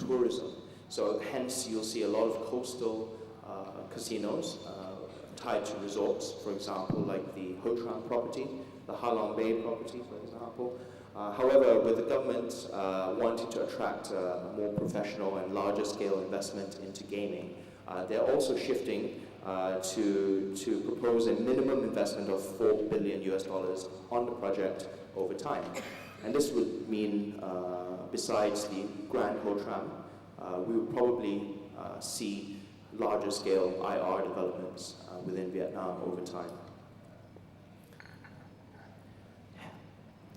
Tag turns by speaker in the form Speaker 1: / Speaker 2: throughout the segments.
Speaker 1: tourism. So hence you'll see a lot of coastal casinos tied to resorts, for example, like the Ho Tran property, the Halong Bay property, for example. However, with the government wanting to attract more professional and larger scale investment into gaming, they're also shifting to propose a minimum investment of $4 billion on the project over time. And this would mean, besides the Grand Ho Tran, we would probably see larger scale IR developments within Vietnam over time.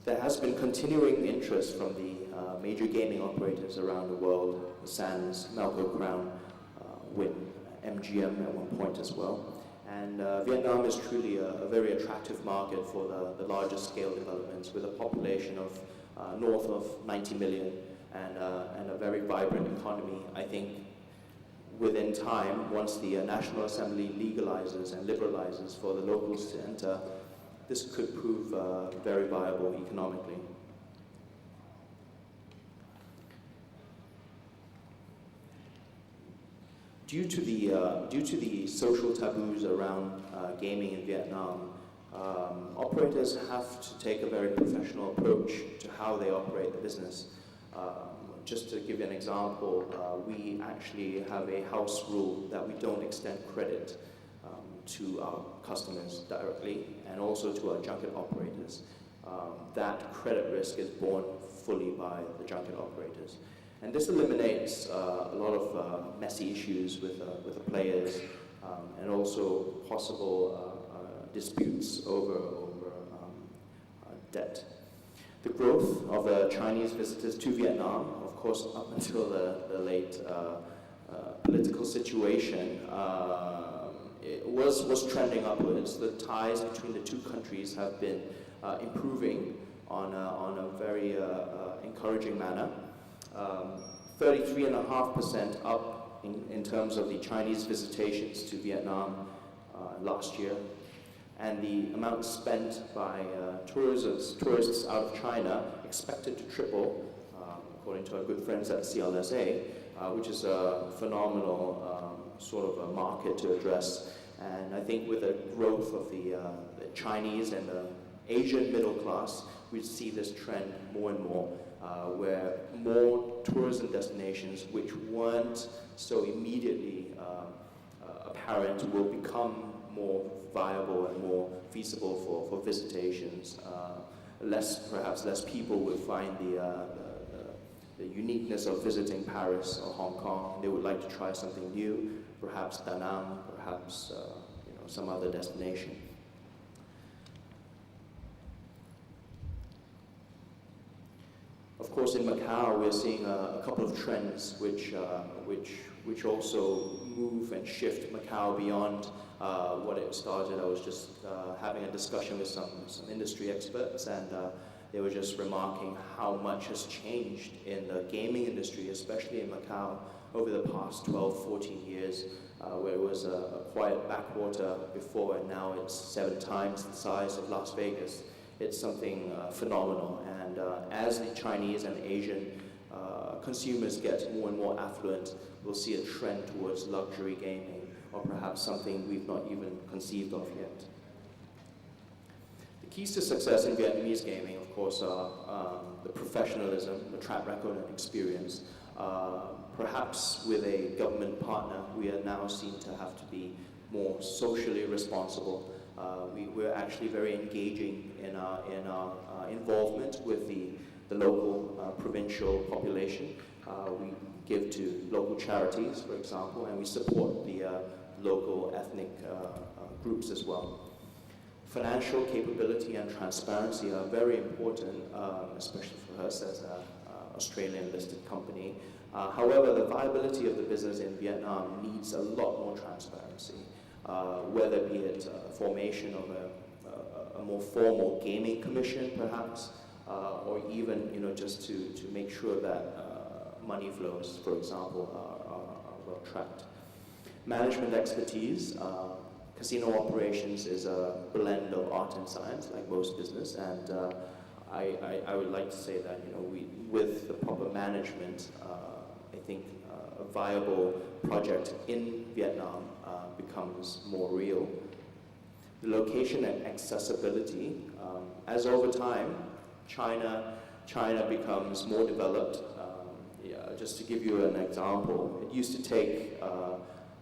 Speaker 1: There has been continuing interest from the major gaming operators around the world, Sands, Malco Crown, Wynn, MGM at one point as well. And Vietnam is truly a very attractive market for the larger scale developments, with a population of north of 90 million and a very vibrant economy. I think within time, once the National Assembly legalizes and liberalizes for the locals to enter, this could prove very viable economically. Due to the social taboos around gaming in Vietnam, operators have to take a very professional approach to how they operate the business. Just to give you an example, we actually have a house rule that we don't extend credit to our customers directly, and also to our junket operators. That credit risk is borne fully by the junket operators. And this eliminates a lot of messy issues with the players, and also possible disputes over debt. The growth of Chinese visitors to Vietnam, of course, up until the late political situation, it was trending upwards. The ties between the two countries have been improving on a very encouraging manner. 33.5% up in terms of the Chinese visitations to Vietnam last year, and the amount spent by tourists out of China expected to triple, according to our good friends at CLSA, which is a phenomenal sort of a market to address. And I think with the growth of the Chinese and the Asian middle class, we see this trend more and more, where more tourism destinations which weren't so immediately apparent will become more viable and more feasible for visitations. Perhaps less people would find the uniqueness of visiting Paris or Hong Kong. They would like to try something new, perhaps Da Nang, perhaps some other destination. Of course, in Macau, we're seeing a couple of trends which also move and shift Macau beyond what it started. I was just having a discussion with some industry experts, and they were just remarking how much has changed in the gaming industry, especially in Macau, over the past 12, 14 years, where it was a quiet backwater before, and now it's 7 times the size of Las Vegas. It's something phenomenal, and as the Chinese and Asian consumers get more and more affluent, we'll see a trend towards luxury gaming, or perhaps something we've not even conceived of yet. The keys to success in Vietnamese gaming, of course, are the professionalism, the track record and experience. Perhaps with a government partner, we are now seen to have to be more socially responsible. We're actually very engaging in our involvement with the local provincial population. We give to local charities, for example, and we support the local ethnic groups as well. Financial capability and transparency are very important, especially for us as an Australian listed company. However, the viability of the business in Vietnam needs a lot more transparency, whether be it formation of a more formal gaming commission, perhaps, or even just to make sure that money flows, for example, are well tracked. Management expertise. Casino operations is a blend of art and science, like most business, and I would like to say that with the proper management, I think a viable project in Vietnam becomes more real. The location and accessibility, as over time, China becomes more developed. Just to give you an example, it used to take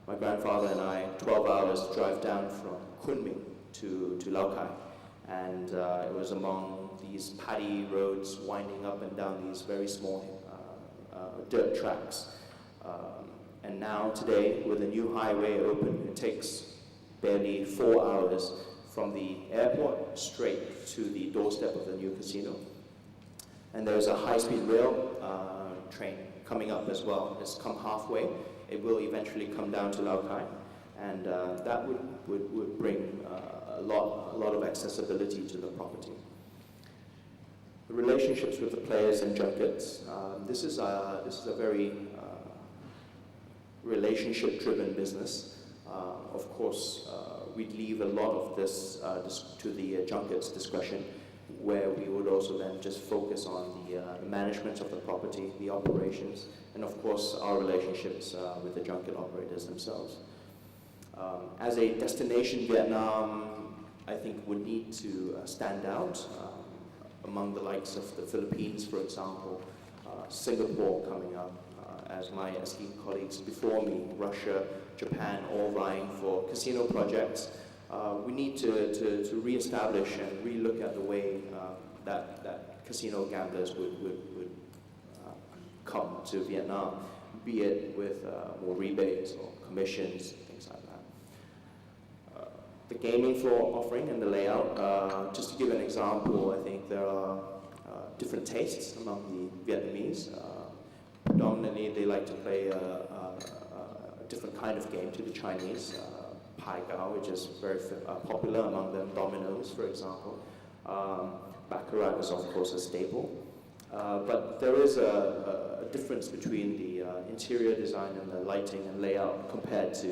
Speaker 1: my grandfather and I 12 hours to drive down from Kunming to Lao Cai. And it was among these paddy roads winding up and down these very small dirt tracks. And now today, with a new highway open, it takes barely 4 hours from the airport straight to the doorstep of the new casino. And there's a high-speed rail train coming up as well. It's come halfway. It will eventually come down to Lao Cai, and that would bring a lot of accessibility to the property. The relationships with the players and junkets. This is a very relationship-driven business. Of course, we'd leave a lot of this to the junket's discretion, where we would also then just focus on the management of the property, the operations, and of course our relationships with the junket operators themselves. As a destination, Vietnam, I think, would need to stand out among the likes of the Philippines, for example, Singapore coming up, as my esteemed colleagues before me, Russia, Japan, all vying for casino projects. We need to re-establish and re-look at the way that casino gamblers would come to Vietnam, be it with more rebates or commissions, things like that. The gaming floor offering and the layout, just to give an example, I think there are different tastes among the Vietnamese. Predominantly, they like to play a different kind of game to the Chinese. Pai Gao, which is very popular among them, dominoes, for example. Baccarat is, of course, a staple. But there is a difference between the interior design and the lighting and layout compared to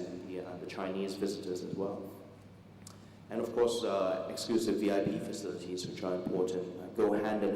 Speaker 1: the Chinese visitors as well. And of course, exclusive VIP facilities, which are important, go hand in